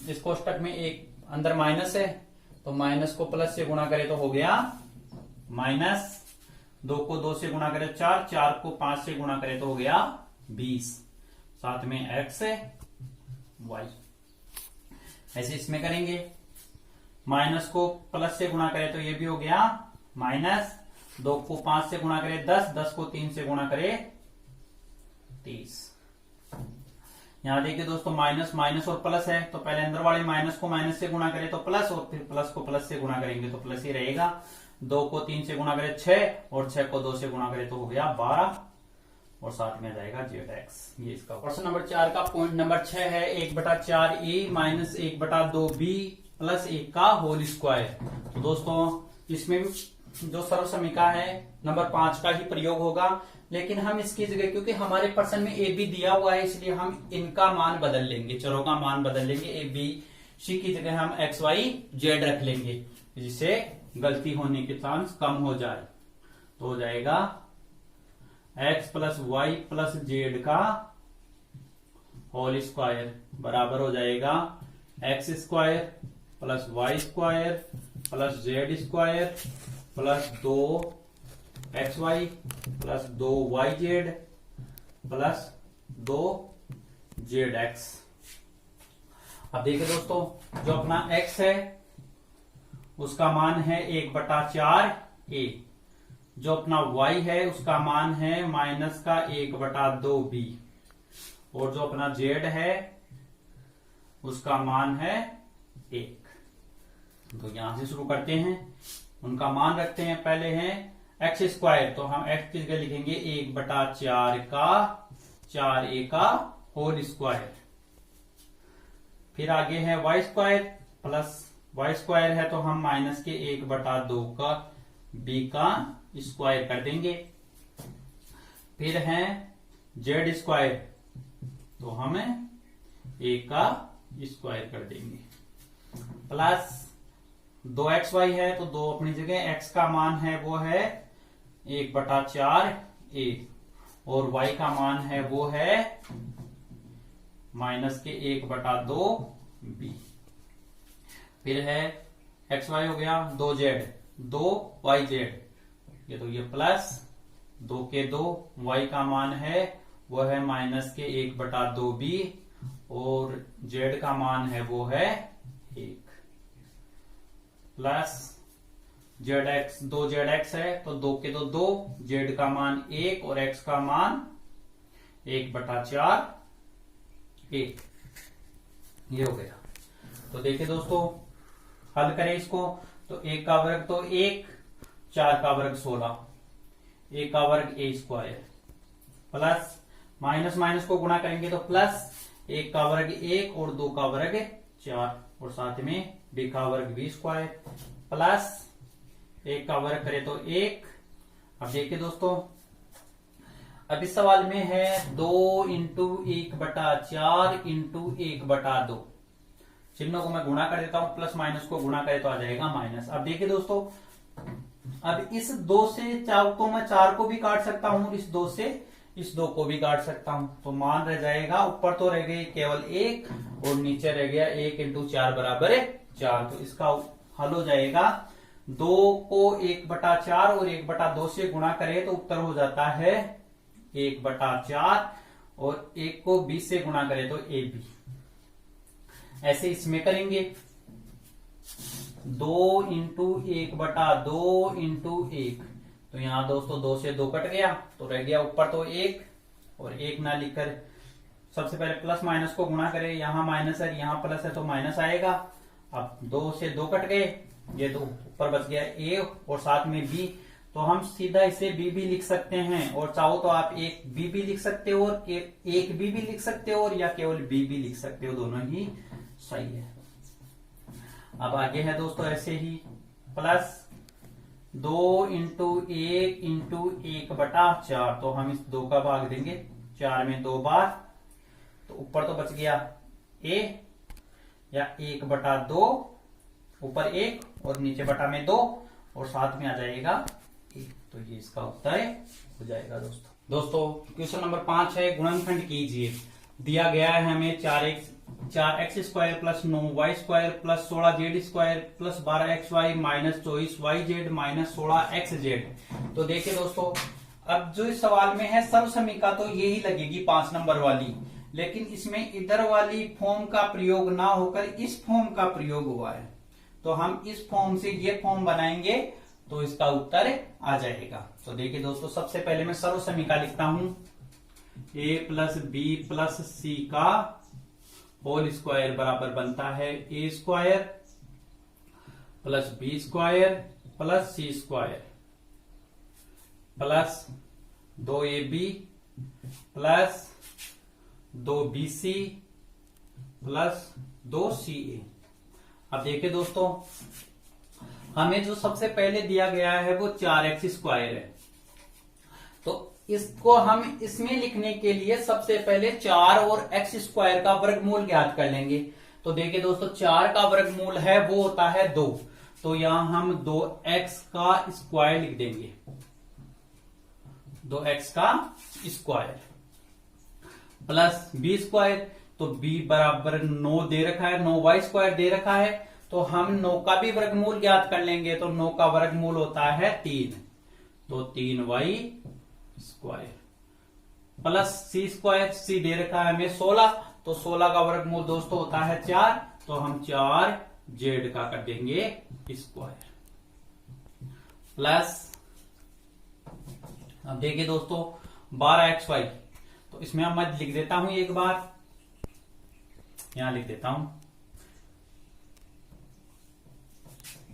इस कोष्टक में एक अंदर माइनस है, तो माइनस को प्लस से गुणा करें तो हो गया माइनस, 2 को 2 से गुणा करें 4, 4 को 5 से गुणा करें तो हो गया 20, साथ में x है y। ऐसे इसमें करेंगे, माइनस को प्लस से गुणा करें तो ये भी हो गया माइनस, 2 को 5 से गुणा करें 10, 10 को 3 से गुणा करें 30। यहां देखिए दोस्तों माइनस माइनस और प्लस है, तो पहले अंदर वाले माइनस को माइनस से गुणा करें तो प्लस और फिर प्लस को प्लस से गुणा करेंगे तो प्लस ही रहेगा, 2 को 3 से गुणा करें 6 और 6 को 2 से गुणा करें तो हो गया 12 और साथ में आ जाएगा zx। ये इसका क्वेश्चन नंबर 4 का पॉइंट नंबर 6 है 1/4a माइनस 1/2b प्लस 1 का होल स्क्वायर। तो दोस्तों इसमें जो सर्व समीका है नंबर 5 का ही प्रयोग होगा, लेकिन हम इसकी जगह क्योंकि हमारे प्रश्न में ए बी दिया हुआ है इसलिए हम इनका मान बदल लेंगे, चरों का मान बदल लेंगे, ए बी सी की जगह हम एक्स वाई जेड रख लेंगे जिससे गलती होने के चांस कम हो जाए। तो हो जाएगा x plus y plus z का होल स्क्वायर बराबर हो जाएगा x square plus y square plus z square plus 2 x y plus 2 y z plus 2 z x. अब देखिए दोस्तों जो अपना x है उसका मान है 1/4a, जो अपना y है उसका मान है माइनस का 1/2b और जो अपना z है उसका मान है 1। तो यहां से शुरू करते हैं, उनका मान रखते हैं, पहले हैं एक्स स्क्वायर, तो हम एक्स की जगह लिखेंगे 1/4 का 4a का होल स्क्वायर। फिर आगे है y square plus y square है तो हम माइनस के 1/2 का b का स्क्वायर कर देंगे। फिर है जेड स्क्वायर तो हम a का स्क्वायर कर देंगे प्लस 2xy है तो 2 अपनी जगह, x का मान है वो है 1/4a और y का मान है वो है माइनस के 1/2b। फिर है xy हो गया 2z 2yz, ये तो ये प्लस 2 के 2, y का मान है वो है माइनस के 1/2b और z का मान है वो है 1 प्लस zx 2zx है तो 2 के 2, z का मान 1 और x का मान 1/4 1। ये हो गया। तो देखिए दोस्तों हल करें इसको, तो 1 का वर्ग तो 1, 4 का वर्ग 16, 1 का वर्ग a square plus minus minus को गुणा करेंगे तो प्लस 1 का वर्ग 1 और 2 का वर्ग 4 और साथ में b का वर्ग b स्क्वायर प्लस 1 का वर्ग करें तो 1। अब देखिए दोस्तों अब इस सवाल में है 2 इंटू 1/4 इंटू 1/2, चिन्हों को मैं गुणा कर देता हूं, प्लस माइनस को गुणा करे तो आ जाएगा माइनस। अब देखिए दोस्तों अब इस 2 से 4 को मैं 4 को भी काट सकता हूं, इस 2 से इस 2 को भी काट सकता हूं, तो मान रह जाएगा ऊपर तो रह गई केवल 1 और नीचे रह गया 1 इंटू 4 बराबर 4। तो इसका हल हो जाएगा 2 को 1/4 और 1/2 से गुणा करें तो उत्तर हो जाता है 1/4 और 1 को 20 से गुणा करें तो AB। ऐसे इसमें करेंगे 2 × 1/2 × 1, तो यहां दोस्तों 2 से 2 कट गया तो रह गया ऊपर तो 1 और 1 ना लिखकर सबसे पहले प्लस माइनस को गुणा करें, यहां माइनस है यहां प्लस है तो माइनस आएगा। अब 2 से 2 कट गए, ये तो ऊपर बच गया A और साथ में B, तो हम सीधा इसे B भी लिख सकते हैं और चाहो तो आप एक B भी लिख सकते हो और एक B भी लिख सकते हो और या केवल B भी लिख सकते हो, दोनों ही सही है। अब आगे है दोस्तों ऐसे ही प्लस 2 × 1 × 1/4, तो हम इस 2 का भाग देंगे 4 में 2 बार, तो ऊपर तो बच गया A या 1/2, ऊपर 1 और नीचे बटा में 2 और साथ में आ जाएगा 1, तो ये इसका उत्तर हो जाएगा दोस्तों क्वेश्चन नंबर 5 है गुणनखंड कीजिए। दिया गया है हमें 4x² + 9y² + 16z² + 12xy - 24yz - 16xz। तो देखिए दोस्तों, अब जो इस सवाल में है सर्वसमीका तो यही लगेगी 5 नंबर वाली, लेकिन इसमें इधर वाली फॉर्म का प्रयोग ना होकर इस फॉर्म का प्रयोग हुआ है, तो हम इस फॉर्म से ये फॉर्म बनाएंगे तो इसका उत्तर आ जाएगा। तो देखिए दोस्तों, सबसे पहले मैं सर्वसमीका लिखता हूं a + b + c का होल स्क्वायर बराबर बनता है a² + b² + c² plus 2ab plus 2bc plus 2ca। अब देखिए दोस्तों, हमें जो सबसे पहले दिया गया है वो 4x² है, तो इसको हम इसमें लिखने के लिए सबसे पहले 4 और x² का वर्गमूल ज्ञात कर लेंगे। तो देखिए दोस्तों, 4 का वर्गमूल है वो होता है 2, तो यहां हम 2x का स्क्वायर लिख देंगे, 2x का स्क्वायर प्लस b², तो b बराबर 9 दे रखा है, 9y² दे रखा है, तो हम 9 का भी वर्गमूल ज्ञात कर लेंगे, तो 9 का वर्गमूल होता है 3, तो 3y² प्लस c² c दे रखा है हमें 16, तो 16 का वर्गमूल दोस्तों होता है 4, तो हम 4z का कर देंगे स्क्वायर प्लस, अब देखिए दोस्तों 12xy, तो इसमें अब मैं लिख देता हूं एक बार, यहां लिख देता हूं,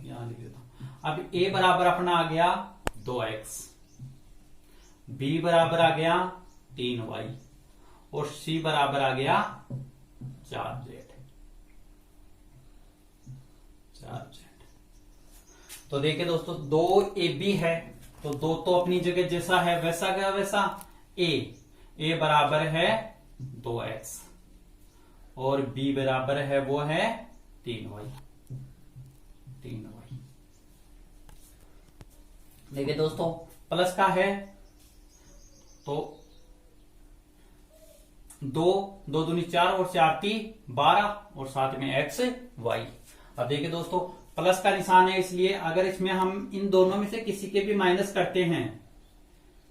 यहां लिख देता हूं। अब a बराबर अपना आ गया 2x, b बराबर आ गया 3y और c बराबर आ गया 4z। तो देखिए दोस्तों, 2ab है, तो 2 तो अपनी जगह जैसा है वैसा क्या वैसा, a बराबर है 2x और b बराबर है वो है 3y। देखिए दोस्तों, प्लस का है तो 2 दूनी 4 और 4 × 12 और साथ में x y। अब देखिए दोस्तों, प्लस का निशान है, इसलिए अगर इसमें हम इन दोनों में से किसी के भी माइनस करते हैं,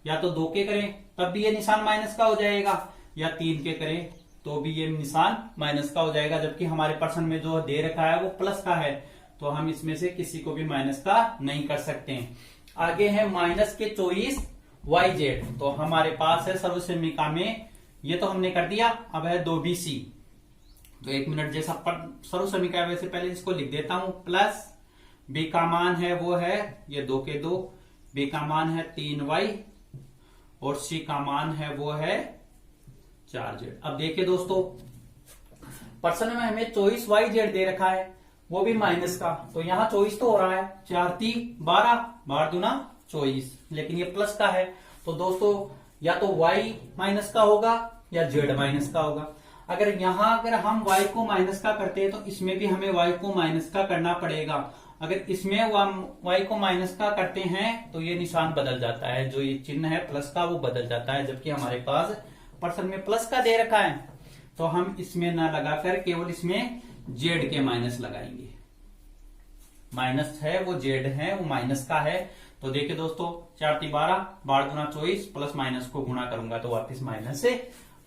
या तो 2 के करें तब भी ये निशान माइनस का हो जाएगा, या 3 के करें तो भी ये निशान माइनस का हो जाएगा, जबकि हमारे पर्सन में जो दे रखा है वो प्लस का है, तो हम इसमें से किसी को भी माइनस का नहीं कर सकते हैं। आगे है -24yz, तो हमारे पास है सर्वसमीका में, ये तो हमने कर दिया। अब है 2bc, तो 1 मिनट जैसा सर्वसमीका है वैसे पहले इसको लिख देता हूं, प्लस b का मान है वो है ये 2 के 2, b का मान है 3y और c का मान है वो है 4z। अब देखिए दोस्तों, पर्सन में हमें 24yz दे रखा है, वो भी माइनस का, तो यहां 24 तो हो रहा है, 4 × 12 12 दूना 24, लेकिन ये प्लस का है, तो दोस्तों या तो y माइनस का होगा या z माइनस का होगा। अगर हम y को माइनस का करते हैं तो इसमें भी हमें y को माइनस का करना पड़ेगा। अगर इसमें y को माइनस का करते हैं तो ये निशान बदल जाता है, जो ये चिन्ह है प्लस का वो बदल जाता है, जबकि हमारे पास पर्सन में प्लस का दे रखा है, तो हम इसमें ना लगाकर केवल इसमें z के माइनस लगाएंगे। माइनस है वो जेड है, वो माइनस का है। तो देखिए दोस्तों 4 × 12, 12 × 24 प्लस माइनस को गुणा करूंगा तो वापस माइनस से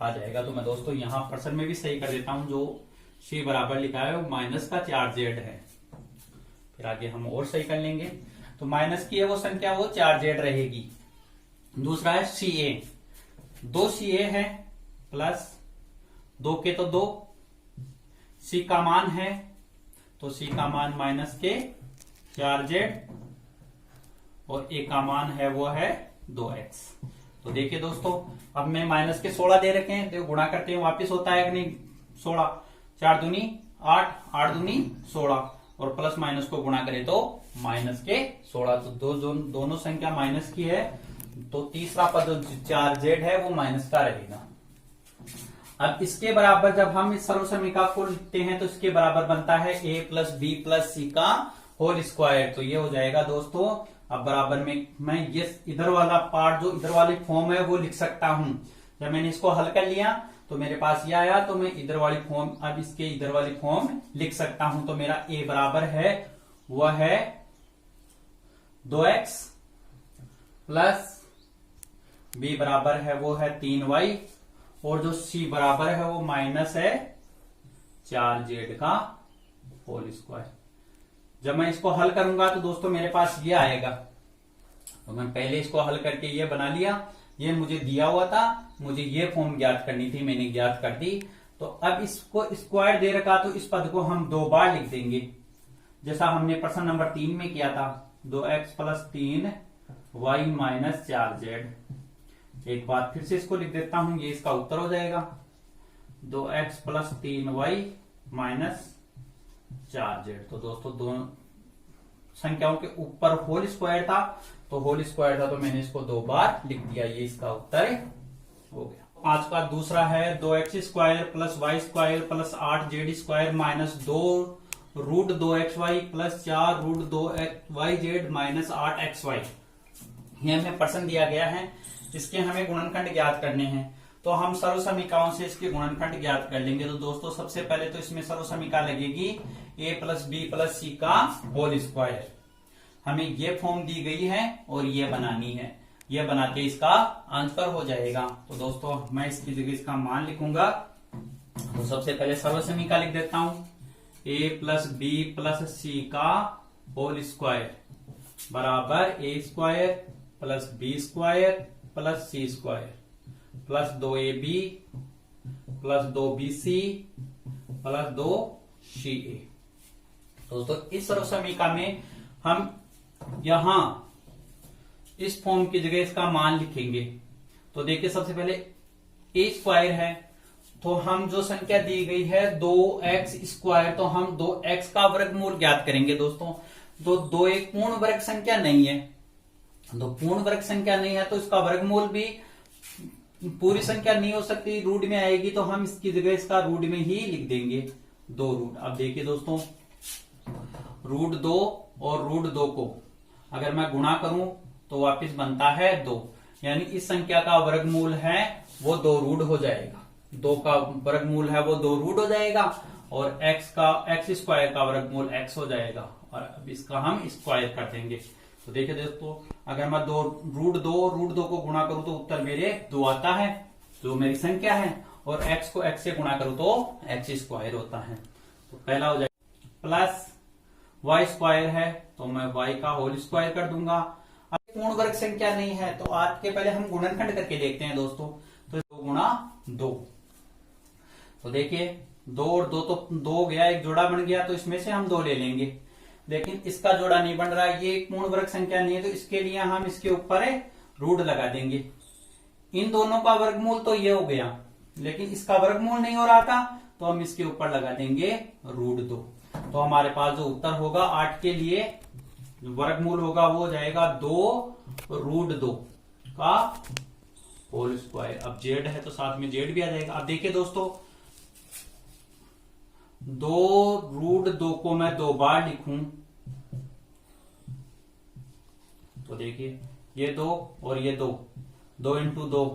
आ जाएगा। तो मैं दोस्तों यहाँ परसेंट में भी सही कर देता हूं, जो सी बराबर लिखा है वो माइनस का 4z है। फिर आगे हम और सही कर लेंगे। तो माइनस की है वो संख्या वो 4z रहेगी। दूसरा है CA, 2 CA है प्लस 2 के तो 2, C का मान है तो C का मान माइनस के 4z और A का मान है वो है 2x। तो देखिए दोस्तों अब मैं माइनस के 16 दे रखे हैं, तो गुणा करते हैं वापिस होता है कि नहीं 16, 4 दूनी 8, 8 दूनी 16 और प्लस माइनस को गुणा करें तो माइनस के 16। तो दोनों संख्या माइनस की है, तो तीसरा पद 4z है वो माइनस का रहेगा। अब इसके बराबर जब हम इस सर्वसमीका को लिखते हैं तो इसके बराबर बनता है a plus b plus c का होल स्क्वायर। तो ये हो जाएगा दोस्तों, अब बराबर में मैं ये इधर वाला पार्ट जो इधर वाली फॉर्म है वो लिख सकता हूं। जब मैंने इसको हल कर लिया तो मेरे पास ये आया, तो मैं इधर वाली फॉर्म अब इसके इधर वाली फॉर्म लिख सकता हूं। तो मेरा a बराबर है वह है 2x प्लस b बराबर है वो है 3y और जो c बराबर है वो माइनस है 4z का होल स्क्वायर। जब मैं इसको हल करूंगा तो दोस्तों मेरे पास ये आएगा। तो मैं पहले इसको हल करके ये बना लिया, ये मुझे दिया हुआ था, मुझे ये फॉर्म ज्ञात करनी थी, मैंने ज्ञात कर दी। तो अब इसको स्क्वायर दे रखा तो इस पद को हम 2 बार लिख देंगे, जैसा हमने प्रश्न नंबर 3 में किया था। 2x plus 3y minus 4z। एक बार फिर से इसको लिख देता हूं, ये इसका उत्तर हो जाएगा 2x plus 3y minus 4z। तो दोस्तों दोनों संख्याओं के ऊपर होल स्क्वायर था, तो होल स्क्वायर था तो मैंने इसको 2 बार लिख दिया, ये इसका उत्तर हो गया। आज का दूसरा है 2x square plus y square plus 8z square minus 2 root 2xy plus 4 root 2yz minus 8xy। ये हमें प्रश्न दिया गया है, इसके हमें गुणनखंड ज्ञात करने हैं। तो हम सर्वसमीकाओं से इसके गुणनखंड ज्ञात कर लेंगे। तो दोस्तों सबसे पहले तो इसमें सर्वसमीका लगेगी a plus b plus c का होल स्क्वायर। हमें ये फॉर्म दी गई है और ये बनानी है, ये बना के इसका आंसर हो जाएगा। तो दोस्तों मैं इसकी जगह इसका मान लिखूंगा। तो सबसे पहले सर्वसमीका लिख देता हूं, a plus b plus c का होल स्क्वायर बराबर a square plus b square plus c square plus 2ab plus 2bc plus 2ca। दोस्तों इस सर्वसमीका में हम यहां इस फॉर्म की जगह इसका मान लिखेंगे। तो देखिए सबसे पहले a स्क्वायर है, तो हम जो संख्या दी गई है 2x स्क्वायर, तो हम 2x का वर्गमूल ज्ञात करेंगे दोस्तों। तो 2 एक पूर्ण वर्ग संख्या नहीं है, तो पूर्ण वर्ग संख्या नहीं है तो इसका वर्गमूल भी पूरी संख्या नहीं हो सकती, रूट में आएगी। तो हम इसकी जगह इसका रूट में ही लिख देंगे 2 रूट। अब देखिए दोस्तों रूट 2 और रूट 2 को अगर मैं गुणा करूं तो वापस बनता है 2, यानी इस संख्या का वर्गमूल है वो 2 रूट हो जाएगा। 2 का वर्गमूल है वो 2 रूट हो जाएगा और x स्क्वायर का वर्गमूल x हो जाएगा। और अब इसका हम स्क्वायर कर देंगे। तो देखिए दोस्तों अगर मैं रूट दो को गुणा करूं तो उत्तर मेरे 2 आता है, जो मेरी संख्या है, और x को x से गुणा करूं तो x स्क्वायर होता है। तो पहला हो जाएगा प्लस y स्क्वायर है तो मैं y का होल स्क्वायर कर दूंगा। अब पूर्ण वर्ग संख्या नहीं है तो आज के पहले हम गुणनखंड करके देखते हैं दोस्तों। तो 2 गुणा 2, तो देखिए 2 और 2 तो 2 गया, एक जोड़ा बन गया, तो इसमें से हम 2 ले लेंगे। लेकिन इसका जोड़ा नहीं बन रहा, ये एक पूर्ण वर्ग संख्या नहीं है, तो इसके लिए हम इसके ऊपर रूट लगा देंगे। इन दोनों का वर्गमूल तो ये हो गया, लेकिन इसका वर्गमूल नहीं हो रहा था तो हम इसके ऊपर लगा देंगे रूट 2। तो हमारे पास जो उत्तर होगा 8 के लिए वर्गमूल होगा वो हो जाएगा 2 रूट 2 का होल स्क्वायर। अब जेड है तो साथ में जेड भी आ जाएगा। अब देखिए दोस्तों 2 रूट 2 को मैं 2 बार लिखूं तो देखिए ये 2 और ये 2 इंटू 2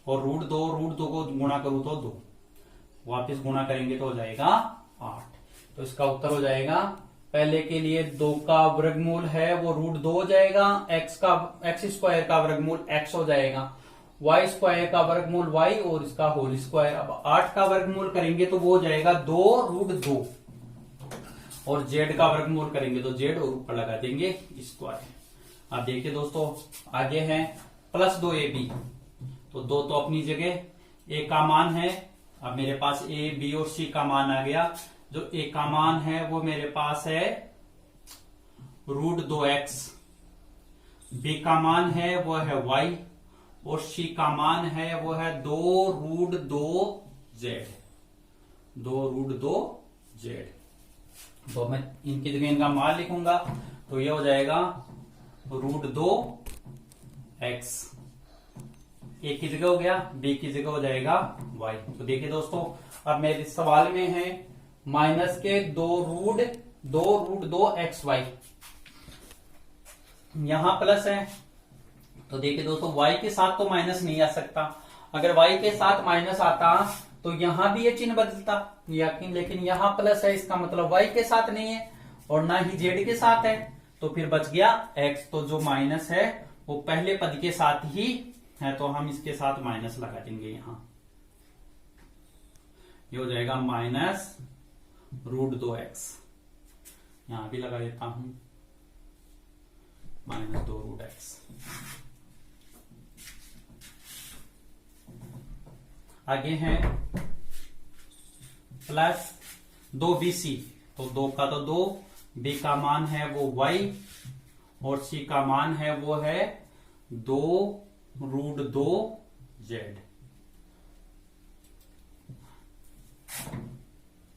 और रूट 2 को गुणा करूं तो 2, वापस गुणा करेंगे तो हो जाएगा 8। तो इसका उत्तर हो जाएगा पहले के लिए 2 का वर्गमूल है वो √2 हो जाएगा, एक्स स्क्वायर का वर्गमूल x हो जाएगा, वाई स्क्वायर का वर्गमूल y और इसका होल स्क्वायर। अब 8 का वर्गमूल करेंगे तो वो हो जाएगा 2√2 और z का वर्गमूल करेंगे तो z और ऊपर लगा देंगे स्क्वायर। अब देखिए दोस्तों आगे है +2ab, तो 2 तो अपनी जगह, a का मान है, अब मेरे पास a b और c का मान आ गया। जो a का मान है वो मेरे पास है √2x, b का मान है वो है y और c का मान है वो है 2√2z, 2√2z। तो मैं इनकी जगह इनका मान लिखूंगा तो ये हो जाएगा √2x, a की जगह हो गया, b की जगह हो जाएगा y। तो देखिए दोस्तों अब मेरे सवाल में है माइनस के 2√2xy, यहां प्लस है तो देखिए दोस्तों y के साथ तो माइनस नहीं आ सकता, अगर y के साथ माइनस आता तो यहां भी ये चिन्ह बदलता, लेकिन यहां प्लस है, इसका मतलब y के साथ नहीं है और ना ही z के साथ है, तो फिर बच गया x। तो जो माइनस है वो पहले पद के साथ ही है, तो हम इसके साथ माइनस लगा देंगे यहां, ये हो जाएगा -√2x, यहां भी लगा देता हूं -2√x। आगे है +2bc, तो 2 का तो 2, b का मान है वो y और c का मान है वो है 2√2z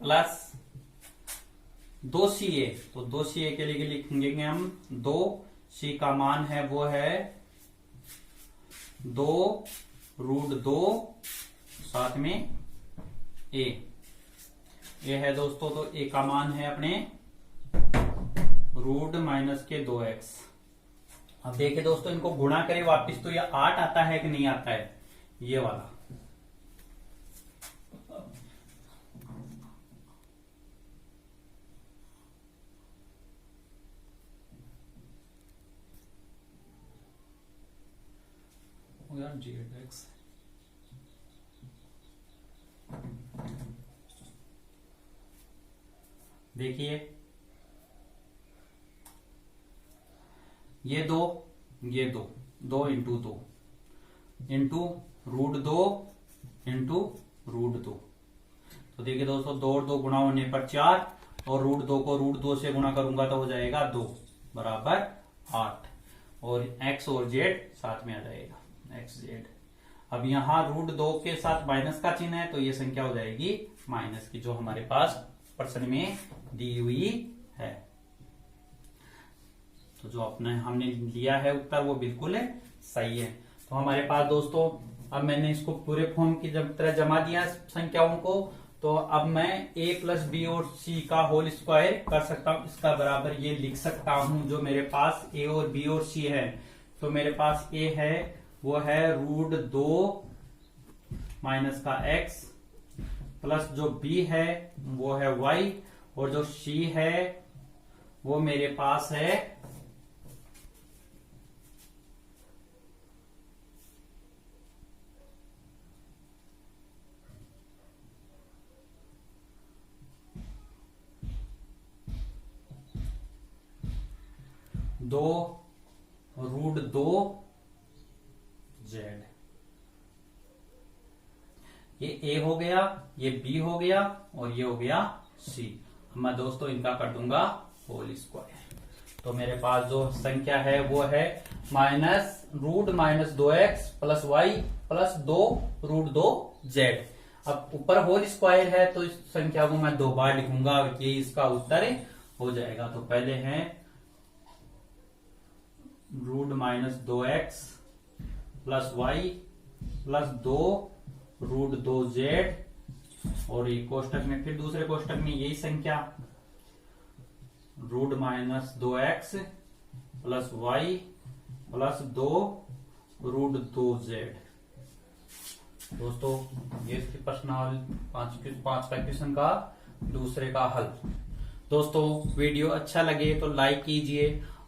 प्लस 2ca, तो 2ca के लिए लिखेंगे हम 2, c का मान है वो है 2√2 साथ में a, ये है दोस्तों, तो a का मान है अपने √-2x। अब देखिए दोस्तों इनको गुणा करें वापिस तो ये 8 आता है कि नहीं आता है, ये वाला। यार GX देखिए ये 2 ये 2 2 इंटू 2 इंटू √2 इंटू √2, तो देखिए दोस्तों 2 और 2 गुणा होने पर 4 और √2 को √2 से गुणा करूंगा तो हो जाएगा 2 बराबर 8 और x और z साथ में आ जाएगा xz। अब यहां √2 के साथ माइनस का चिन्ह है तो ये संख्या हो जाएगी माइनस की, जो हमारे पास प्रश्न में दी हुई है। तो जो अपने हमने लिया है उत्तर वो बिल्कुल सही है। तो हमारे पास दोस्तों अब मैंने इसको पूरे फॉर्म की तरह जमा दिया संख्याओं को, तो अब मैं a + b और c का होल स्क्वायर कर सकता हूं, इसका बराबर ये लिख सकता हूं। जो मेरे पास a और b और c है, तो मेरे पास a है वो है √2 माइनस का x प्लस जो b है वो है y और जो c है वो मेरे पास है √2z। ये a हो गया, ये b हो गया और ये हो गया c। मैं दोस्तों इनका कर दूंगा होल स्क्वायर, तो मेरे पास जो संख्या है वो है -√-2x plus y plus 2√2z। अब ऊपर होल स्क्वायर है तो इस संख्या को मैं 2 बार लिखूंगा, ये इसका उत्तर हो जाएगा। तो पहले है √-2x plus y plus 2√2z और ये कोष्टक में, फिर दूसरे कोष्टक में यही संख्या √-2x plus y plus 2√2z। दोस्तों ये इसके प्रश्न 5 का क्वेश्चन का दूसरे का हल। दोस्तों वीडियो अच्छा लगे तो लाइक कीजिए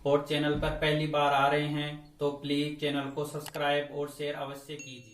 और चैनल पर पहली बार आ रहे हैं तो प्लीज चैनल को सब्सक्राइब और शेयर अवश्य कीजिए।